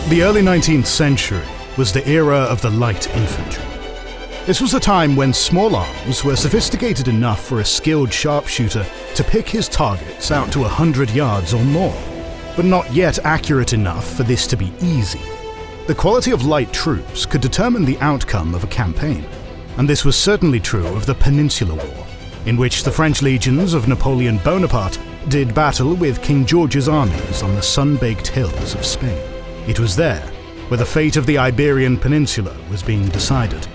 The early 19th century was the era of the light infantry. This was a time when small arms were sophisticated enough for a skilled sharpshooter to pick his targets out to 100 yards or more, but not yet accurate enough for this to be easy. The quality of light troops could determine the outcome of a campaign, and this was certainly true of the Peninsular War, in which the French legions of Napoleon Bonaparte did battle with King George's armies on the sun-baked hills of Spain. It was there, where the fate of the Iberian Peninsula was being decided,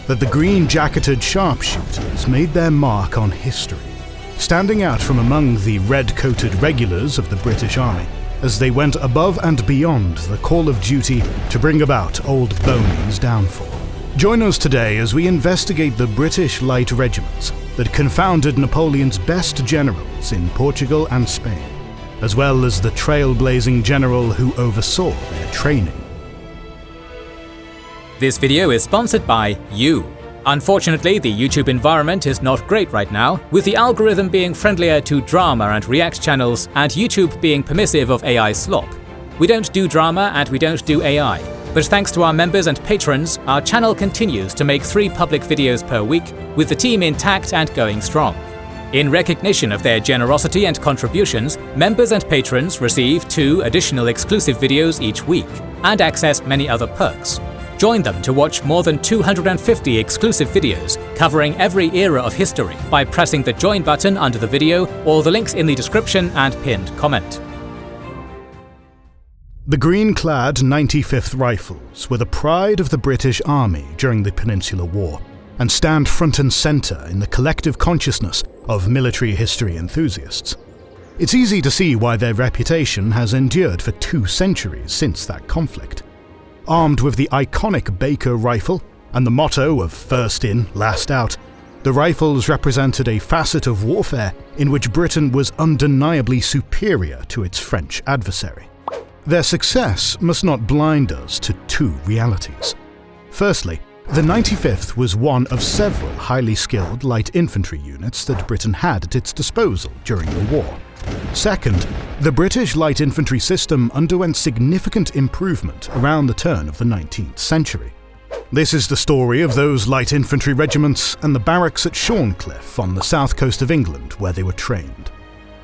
that the green-jacketed sharpshooters made their mark on history, standing out from among the red-coated regulars of the British Army as they went above and beyond the call of duty to bring about Old Boney's downfall. Join us today as we investigate the British light regiments that confounded Napoleon's best generals in Portugal and Spain, as well as the trailblazing general who oversaw their training. This video is sponsored by you. Unfortunately, the YouTube environment is not great right now, with the algorithm being friendlier to drama and react channels and YouTube being permissive of AI slop. We don't do drama and we don't do AI, but thanks to our members and patrons, our channel continues to make 3 public videos per week, with the team intact and going strong. In recognition of their generosity and contributions, members and patrons receive 2 additional exclusive videos each week, and access many other perks. Join them to watch more than 250 exclusive videos covering every era of history by pressing the join button under the video or the links in the description and pinned comment. The green-clad 95th Rifles were the pride of the British Army during the Peninsular War, and stand front and centre in the collective consciousness of military history enthusiasts. It's easy to see why their reputation has endured for 2 centuries since that conflict. Armed with the iconic Baker rifle and the motto of first in, last out, the rifles represented a facet of warfare in which Britain was undeniably superior to its French adversary. Their success must not blind us to 2 realities. Firstly, the 95th was one of several highly skilled light infantry units that Britain had at its disposal during the war. Second, the British light infantry system underwent significant improvement around the turn of the 19th century. This is the story of those light infantry regiments and the barracks at Shorncliffe on the south coast of England where they were trained.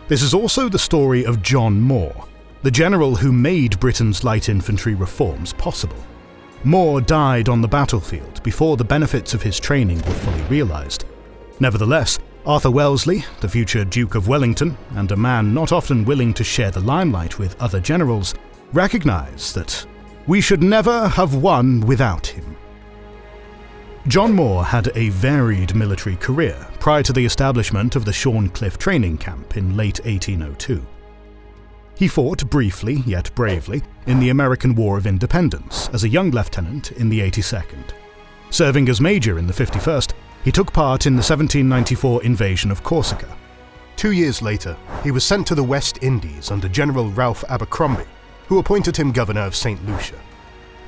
This is also the story of John Moore, the general who made Britain's light infantry reforms possible. Moore died on the battlefield before the benefits of his training were fully realised. Nevertheless, Arthur Wellesley, the future Duke of Wellington, and a man not often willing to share the limelight with other generals, recognised that we should never have won without him. John Moore had a varied military career prior to the establishment of the Shorncliffe training camp in late 1802. He fought briefly, yet bravely, in the American War of Independence as a young lieutenant in the 82nd. Serving as major in the 51st, he took part in the 1794 invasion of Corsica. 2 years later, he was sent to the West Indies under General Ralph Abercrombie, who appointed him governor of St. Lucia.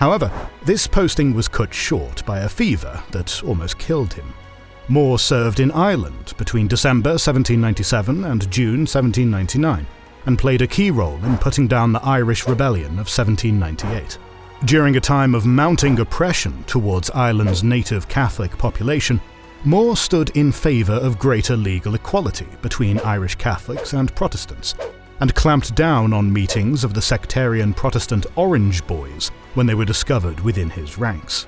However, this posting was cut short by a fever that almost killed him. Moore served in Ireland between December 1797 and June 1799, and played a key role in putting down the Irish Rebellion of 1798. During a time of mounting oppression towards Ireland's native Catholic population, Moore stood in favour of greater legal equality between Irish Catholics and Protestants, and clamped down on meetings of the sectarian Protestant Orange Boys when they were discovered within his ranks.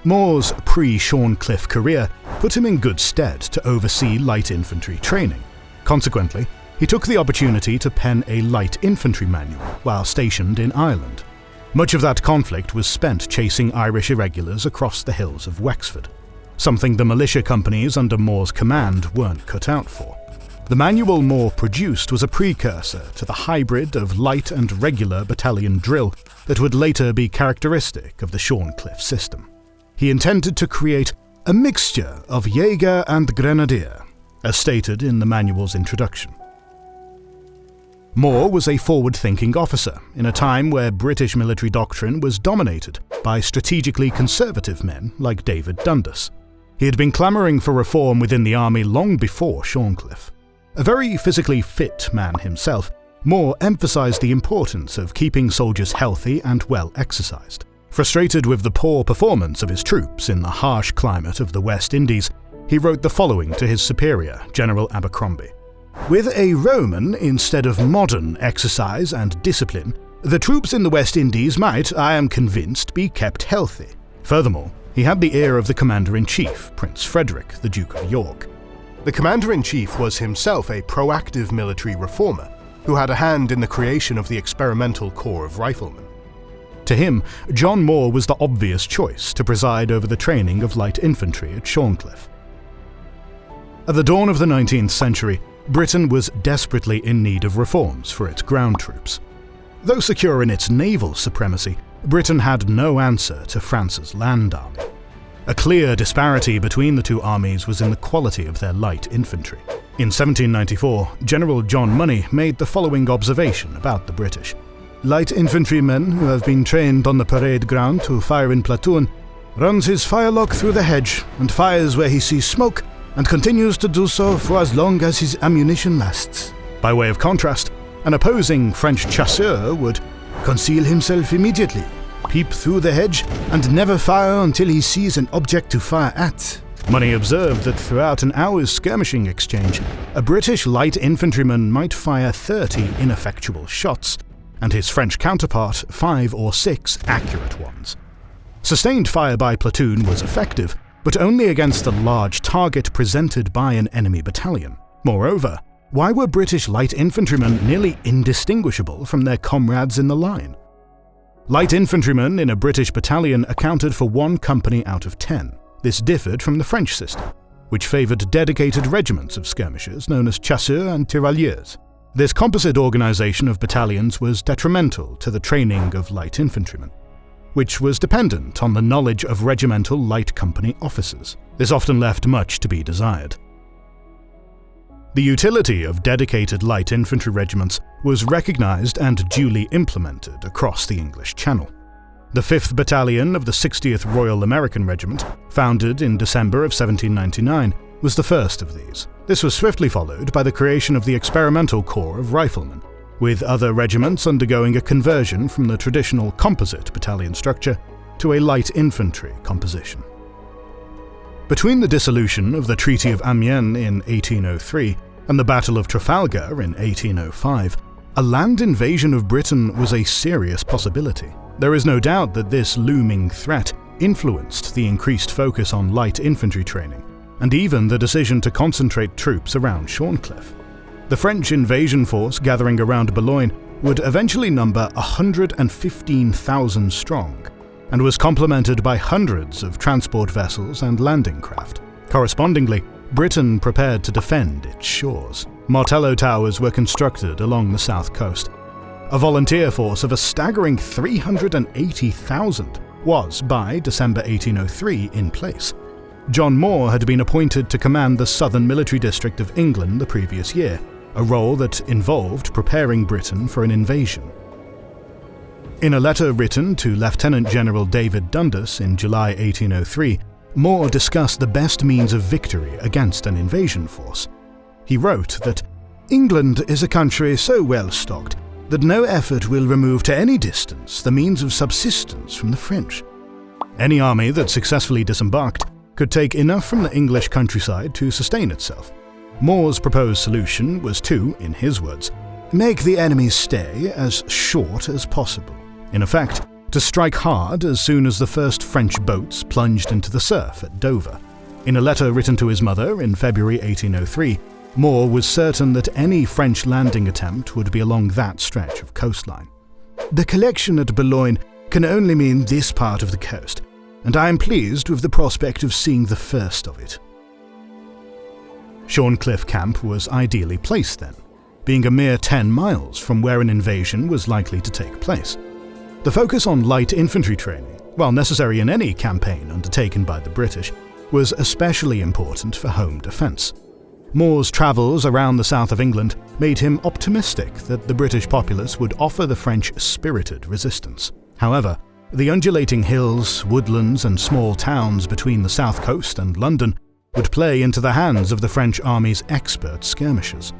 Moore's pre-Shorncliffe career put him in good stead to oversee light infantry training. Consequently, he took the opportunity to pen a light infantry manual while stationed in Ireland. Much of that conflict was spent chasing Irish irregulars across the hills of Wexford, something the militia companies under Moore's command weren't cut out for. The manual Moore produced was a precursor to the hybrid of light and regular battalion drill that would later be characteristic of the Shorncliffe system. He intended to create a mixture of Jäger and Grenadier, as stated in the manual's introduction. Moore was a forward-thinking officer in a time where British military doctrine was dominated by strategically conservative men like David Dundas. He had been clamouring for reform within the army long before Shorncliffe. A very physically fit man himself, Moore emphasized the importance of keeping soldiers healthy and well exercised. Frustrated with the poor performance of his troops in the harsh climate of the West Indies, he wrote the following to his superior, General Abercrombie. "With a Roman instead of modern exercise and discipline, the troops in the West Indies might, I am convinced, be kept healthy." Furthermore, he had the ear of the Commander-in-Chief, Prince Frederick, the Duke of York. The Commander-in-Chief was himself a proactive military reformer who had a hand in the creation of the Experimental Corps of Riflemen. To him, John Moore was the obvious choice to preside over the training of light infantry at Shorncliffe. At the dawn of the 19th century, Britain was desperately in need of reforms for its ground troops. Though secure in its naval supremacy, Britain had no answer to France's land army. A clear disparity between the two armies was in the quality of their light infantry. In 1794, General John Money made the following observation about the British. "Light infantrymen who have been trained on the parade ground to fire in platoon runs his firelock through the hedge and fires where he sees smoke and continues to do so for as long as his ammunition lasts." By way of contrast, an opposing French chasseur would conceal himself immediately, peep through the hedge, and never fire until he sees an object to fire at. Money observed that throughout an hour's skirmishing exchange, a British light infantryman might fire 30 ineffectual shots, and his French counterpart 5 or 6 accurate ones. Sustained fire by platoon was effective, but only against a large target presented by an enemy battalion. Moreover, why were British light infantrymen nearly indistinguishable from their comrades in the line? Light infantrymen in a British battalion accounted for 1 company out of 10. This differed from the French system, which favoured dedicated regiments of skirmishers known as chasseurs and tirailleurs. This composite organisation of battalions was detrimental to the training of light infantrymen, which was dependent on the knowledge of regimental light company officers. This often left much to be desired. The utility of dedicated light infantry regiments was recognised and duly implemented across the English Channel. The 5th Battalion of the 60th Royal American Regiment, founded in December of 1799, was the first of these. This was swiftly followed by the creation of the Experimental Corps of Riflemen, with other regiments undergoing a conversion from the traditional composite battalion structure to a light infantry composition. Between the dissolution of the Treaty of Amiens in 1803 and the Battle of Trafalgar in 1805, a land invasion of Britain was a serious possibility. There is no doubt that this looming threat influenced the increased focus on light infantry training, and even the decision to concentrate troops around Shorncliffe. The French invasion force gathering around Boulogne would eventually number 115,000 strong, and was complemented by hundreds of transport vessels and landing craft. Correspondingly, Britain prepared to defend its shores. Martello towers were constructed along the south coast. A volunteer force of a staggering 380,000 was, by December 1803, in place. John Moore had been appointed to command the Southern Military District of England the previous year, a role that involved preparing Britain for an invasion. In a letter written to Lieutenant General David Dundas in July 1803, Moore discussed the best means of victory against an invasion force. He wrote that England is a country so well stocked that no effort will remove to any distance the means of subsistence from the French. Any army that successfully disembarked could take enough from the English countryside to sustain itself. Moore's proposed solution was to, in his words, make the enemy's stay as short as possible. In effect, to strike hard as soon as the first French boats plunged into the surf at Dover. In a letter written to his mother in February 1803, Moore was certain that any French landing attempt would be along that stretch of coastline. The collection at Boulogne can only mean this part of the coast, and I am pleased with the prospect of seeing the first of it. Shorncliffe Camp was ideally placed then, being a mere 10 miles from where an invasion was likely to take place. The focus on light infantry training, while necessary in any campaign undertaken by the British, was especially important for home defence. Moore's travels around the south of England made him optimistic that the British populace would offer the French spirited resistance. However, the undulating hills, woodlands and small towns between the south coast and London would play into the hands of the French army's expert skirmishers.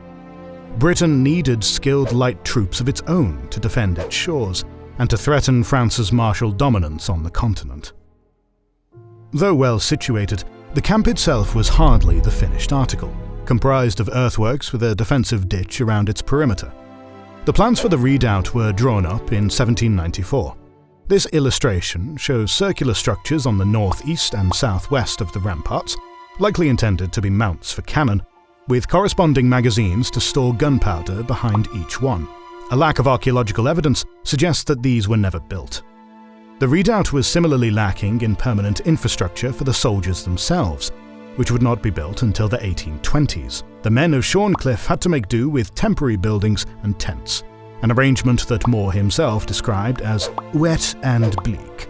Britain needed skilled light troops of its own to defend its shores and to threaten France's martial dominance on the continent. Though well situated, the camp itself was hardly the finished article, comprised of earthworks with a defensive ditch around its perimeter. The plans for the redoubt were drawn up in 1794. This illustration shows circular structures on the northeast and southwest of the ramparts, likely intended to be mounts for cannon, with corresponding magazines to store gunpowder behind each one. A lack of archaeological evidence suggests that these were never built. The redoubt was similarly lacking in permanent infrastructure for the soldiers themselves, which would not be built until the 1820s. The men of Shorncliffe had to make do with temporary buildings and tents, an arrangement that Moore himself described as wet and bleak.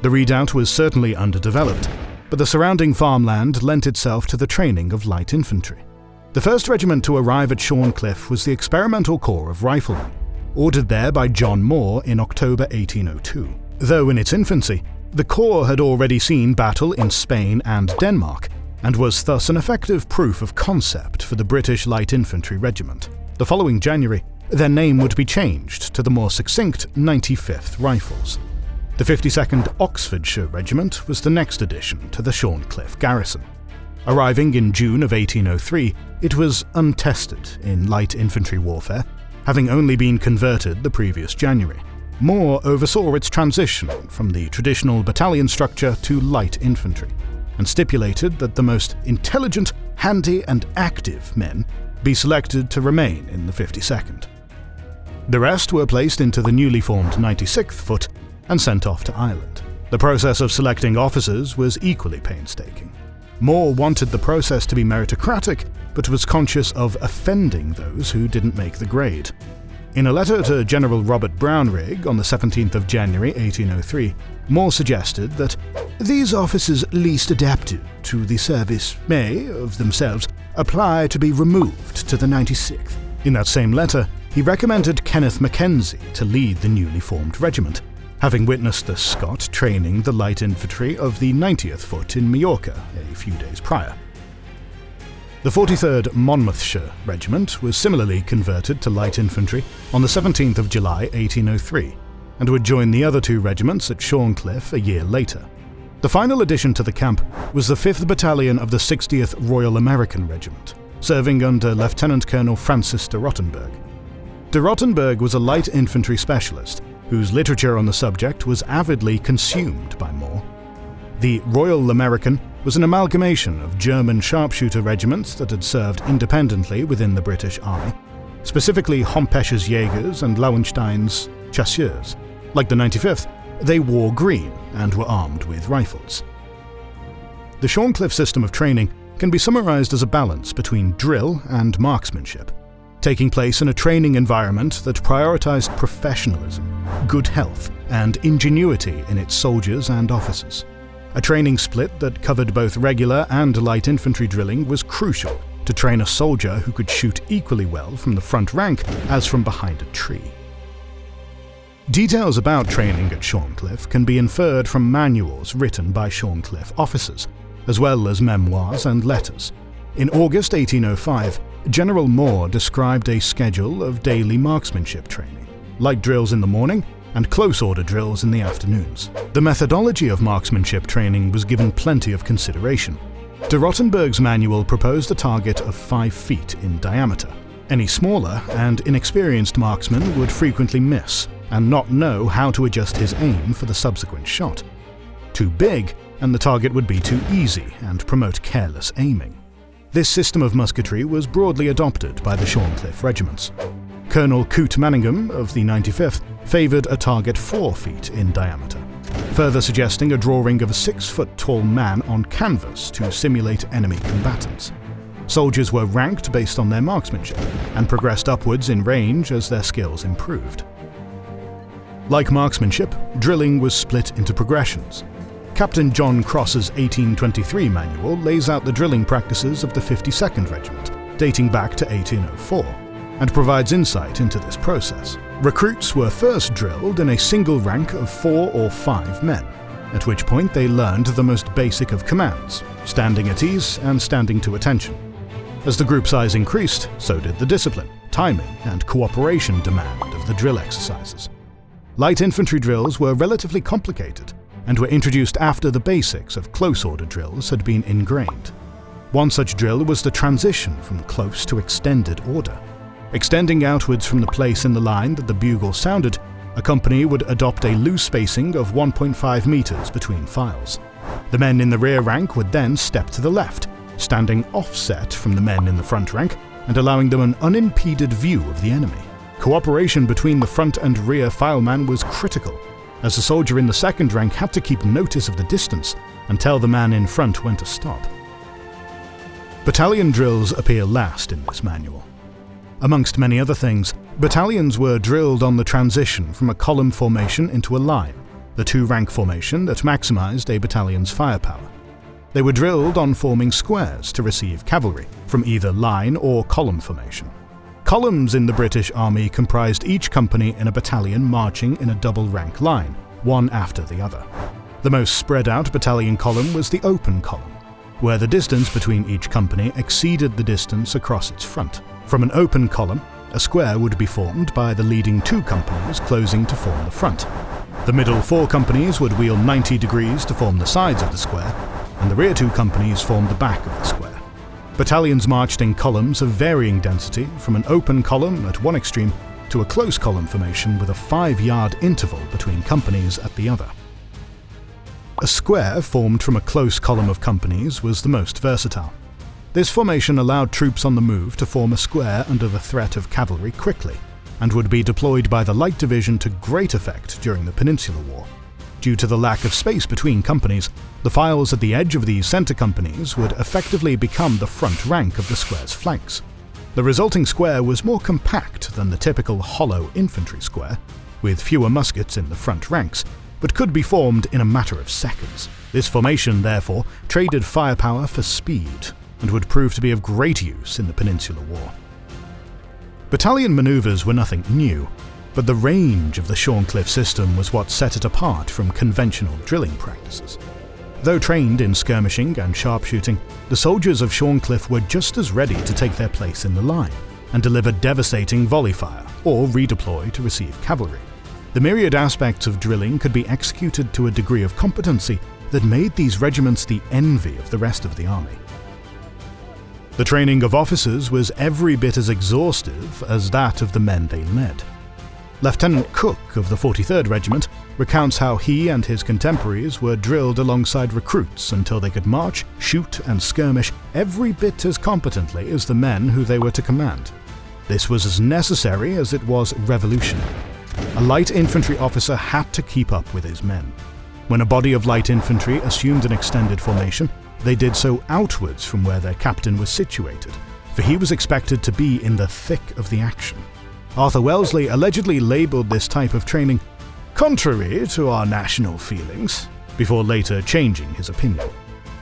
The redoubt was certainly underdeveloped, but the surrounding farmland lent itself to the training of light infantry. The first regiment to arrive at Shorncliffe was the Experimental Corps of Riflemen, ordered there by John Moore in October 1802. Though in its infancy, the Corps had already seen battle in Spain and Denmark, and was thus an effective proof of concept for the British Light Infantry Regiment. The following January, their name would be changed to the more succinct 95th Rifles. The 52nd Oxfordshire Regiment was the next addition to the Shorncliffe garrison. Arriving in June of 1803, it was untested in light infantry warfare, having only been converted the previous January. Moore oversaw its transition from the traditional battalion structure to light infantry, and stipulated that the most intelligent, handy and active men be selected to remain in the 52nd. The rest were placed into the newly formed 96th Foot and sent off to Ireland. The process of selecting officers was equally painstaking. Moore wanted the process to be meritocratic, but was conscious of offending those who didn't make the grade. In a letter to General Robert Brownrigg on the 17th of January 1803, Moore suggested that these officers least adapted to the service may, of themselves, apply to be removed to the 96th. In that same letter, he recommended Kenneth Mackenzie to lead the newly formed regiment, having witnessed the Scot training the light infantry of the 90th Foot in Majorca a few days prior. The 43rd Monmouthshire Regiment was similarly converted to light infantry on the 17th of July 1803, and would join the other two regiments at Shorncliffe a year later. The final addition to the camp was the 5th Battalion of the 60th Royal American Regiment, serving under Lieutenant Colonel Francis de Rottenberg. De Rottenberg was a light infantry specialist, whose literature on the subject was avidly consumed by Moore. The Royal American was an amalgamation of German sharpshooter regiments that had served independently within the British Army, specifically Hompesche's Jägers and Lauenstein's Chasseurs. Like the 95th, they wore green and were armed with rifles. The Shorncliffe system of training can be summarized as a balance between drill and marksmanship, taking place in a training environment that prioritized professionalism, good health, and ingenuity in its soldiers and officers. A training split that covered both regular and light infantry drilling was crucial to train a soldier who could shoot equally well from the front rank as from behind a tree. Details about training at Shorncliffe can be inferred from manuals written by Shorncliffe officers, as well as memoirs and letters. In August 1805, General Moore described a schedule of daily marksmanship training, light drills in the morning and close order drills in the afternoons. The methodology of marksmanship training was given plenty of consideration. De Rottenberg's manual proposed a target of 5 feet in diameter. Any smaller and inexperienced marksman would frequently miss and not know how to adjust his aim for the subsequent shot. Too big, and the target would be too easy and promote careless aiming. This system of musketry was broadly adopted by the Shorncliffe regiments. Colonel Coote Manningham of the 95th favoured a target 4 feet in diameter, further suggesting a drawing of a 6-foot-tall man on canvas to simulate enemy combatants. Soldiers were ranked based on their marksmanship and progressed upwards in range as their skills improved. Like marksmanship, drilling was split into progressions. Captain John Cross's 1823 manual lays out the drilling practices of the 52nd Regiment, dating back to 1804, and provides insight into this process. Recruits were first drilled in a single rank of 4 or 5 men, at which point they learned the most basic of commands, standing at ease and standing to attention. As the group size increased, so did the discipline, timing, and cooperation demand of the drill exercises. Light infantry drills were relatively complicated and were introduced after the basics of close-order drills had been ingrained. One such drill was the transition from close to extended order. Extending outwards from the place in the line that the bugle sounded, a company would adopt a loose spacing of 1.5 meters between files. The men in the rear rank would then step to the left, standing offset from the men in the front rank and allowing them an unimpeded view of the enemy. Cooperation between the front and rear fileman was critical, as the soldier in the second rank had to keep notice of the distance and tell the man in front when to stop. Battalion drills appear last in this manual. Amongst many other things, battalions were drilled on the transition from a column formation into a line, the two-rank formation that maximized a battalion's firepower. They were drilled on forming squares to receive cavalry from either line or column formation. Columns in the British Army comprised each company in a battalion marching in a double-rank line, one after the other. The most spread-out battalion column was the open column, where the distance between each company exceeded the distance across its front. From an open column, a square would be formed by the leading two companies closing to form the front. The middle four companies would wheel 90 degrees to form the sides of the square, and the rear two companies formed the back of the square. Battalions marched in columns of varying density from an open column at one extreme to a close column formation with a 5-yard interval between companies at the other. A square formed from a close column of companies was the most versatile. This formation allowed troops on the move to form a square under the threat of cavalry quickly, and would be deployed by the Light Division to great effect during the Peninsular War. Due to the lack of space between companies, the files at the edge of these centre companies would effectively become the front rank of the square's flanks. The resulting square was more compact than the typical hollow infantry square, with fewer muskets in the front ranks, but could be formed in a matter of seconds. This formation, therefore, traded firepower for speed, and would prove to be of great use in the Peninsular War. Battalion manoeuvres were nothing new, but the range of the Shorncliffe system was what set it apart from conventional drilling practices. Though trained in skirmishing and sharpshooting, the soldiers of Shorncliffe were just as ready to take their place in the line and deliver devastating volley fire or redeploy to receive cavalry. The myriad aspects of drilling could be executed to a degree of competency that made these regiments the envy of the rest of the army. The training of officers was every bit as exhaustive as that of the men they led. Lieutenant Cook of the 43rd Regiment recounts how he and his contemporaries were drilled alongside recruits until they could march, shoot, and skirmish every bit as competently as the men who they were to command. This was as necessary as it was revolutionary. A light infantry officer had to keep up with his men. When a body of light infantry assumed an extended formation, they did so outwards from where their captain was situated, for he was expected to be in the thick of the action. Arthur Wellesley allegedly labelled this type of training contrary to our national feelings, before later changing his opinion.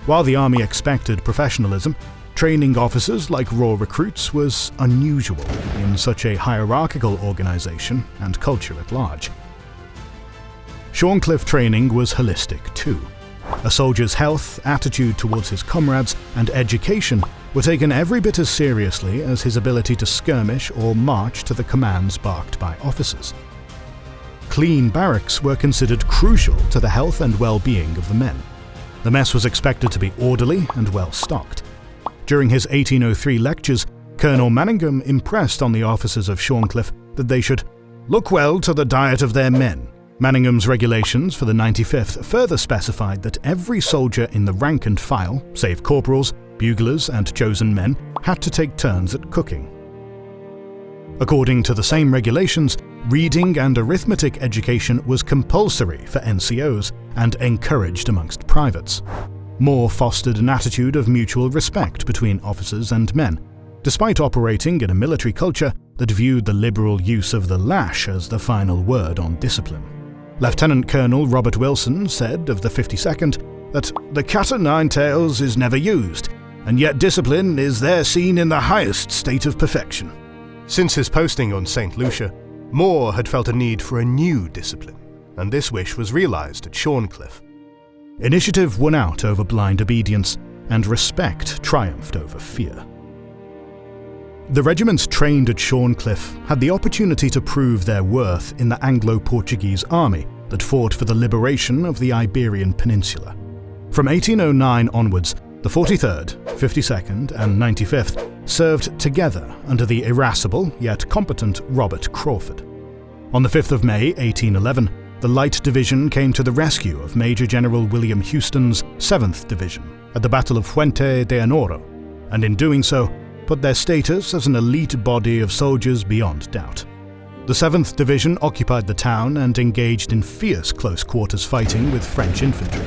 While the army expected professionalism, training officers like raw recruits was unusual in such a hierarchical organisation and culture at large. Shorncliffe training was holistic too. A soldier's health, attitude towards his comrades, and education were taken every bit as seriously as his ability to skirmish or march to the commands barked by officers. Clean barracks were considered crucial to the health and well-being of the men. The mess was expected to be orderly and well-stocked. During his 1803 lectures, Colonel Manningham impressed on the officers of Shorncliffe that they should look well to the diet of their men. Manningham's regulations for the 95th further specified that every soldier in the rank and file, save corporals, buglers, and chosen men, had to take turns at cooking. According to the same regulations, reading and arithmetic education was compulsory for NCOs and encouraged amongst privates. Moore fostered an attitude of mutual respect between officers and men, despite operating in a military culture that viewed the liberal use of the lash as the final word on discipline. Lieutenant Colonel Robert Wilson said of the 52nd that the cat o' nine tails is never used, and yet discipline is there seen in the highest state of perfection. Since his posting on St. Lucia, Moore had felt a need for a new discipline, and this wish was realised at Shorncliffe. Initiative won out over blind obedience, and respect triumphed over fear. The regiments trained at Shorncliffe had the opportunity to prove their worth in the Anglo-Portuguese army that fought for the liberation of the Iberian Peninsula. From 1809 onwards, the 43rd, 52nd and 95th served together under the irascible yet competent Robert Crawford. On the 5th of May 1811, the Light Division came to the rescue of Major General William Houston's 7th Division at the Battle of Fuente de Enoro, and in doing so, put their status as an elite body of soldiers beyond doubt. The 7th Division occupied the town and engaged in fierce close-quarters fighting with French infantry.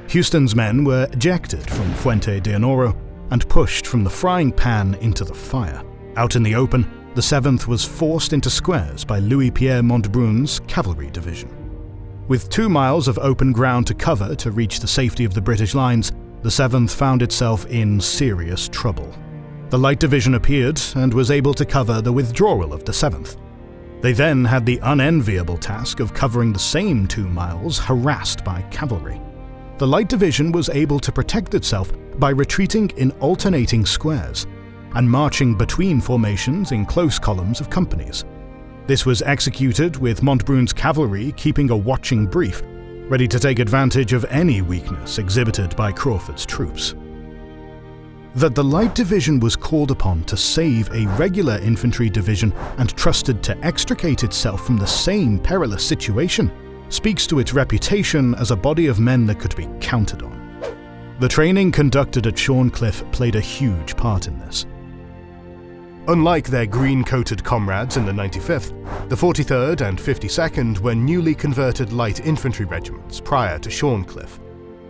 Houston's men were ejected from Fuente de Enoro and pushed from the frying pan into the fire. Out in the open, the 7th was forced into squares by Louis-Pierre Montbrun's cavalry division. With 2 miles of open ground to cover to reach the safety of the British lines, the 7th found itself in serious trouble. The Light Division appeared and was able to cover the withdrawal of the 7th. They then had the unenviable task of covering the same 2 miles harassed by cavalry. The Light Division was able to protect itself by retreating in alternating squares and marching between formations in close columns of companies. This was executed with Montbrun's cavalry keeping a watching brief, ready to take advantage of any weakness exhibited by Crawford's troops. That the Light Division was called upon to save a regular infantry division and trusted to extricate itself from the same perilous situation speaks to its reputation as a body of men that could be counted on. The training conducted at Shorncliffe played a huge part in this. Unlike their green-coated comrades in the 95th, the 43rd and 52nd were newly converted light infantry regiments prior to Shorncliffe.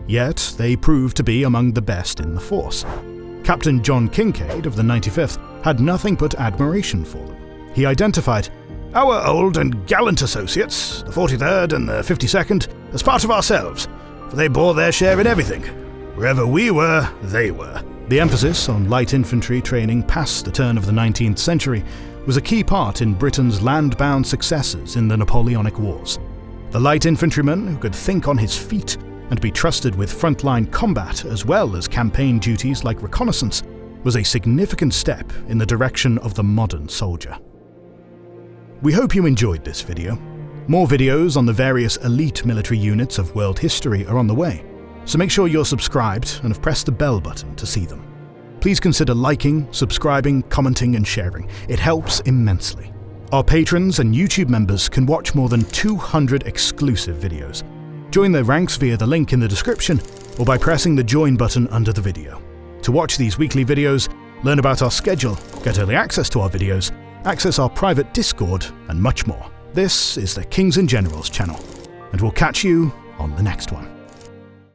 Yet they proved to be among the best in the force. Captain John Kincaid of the 95th had nothing but admiration for them. He identified "our old and gallant associates, the 43rd and the 52nd, as part of ourselves, for they bore their share in everything. Wherever we were, they were." The emphasis on light infantry training past the turn of the 19th century was a key part in Britain's land-bound successes in the Napoleonic Wars. The light infantryman who could think on his feet and be trusted with frontline combat as well as campaign duties like reconnaissance was a significant step in the direction of the modern soldier. We hope you enjoyed this video. More videos on the various elite military units of world history are on the way, so make sure you're subscribed and have pressed the bell button to see them. Please consider liking, subscribing, commenting and sharing. It helps immensely. Our patrons and YouTube members can watch more than 200 exclusive videos. Join their ranks via the link in the description or by pressing the join button under the video. To watch these weekly videos, learn about our schedule, get early access to our videos, access our private Discord, and much more. This is the Kings and Generals channel, and we'll catch you on the next one.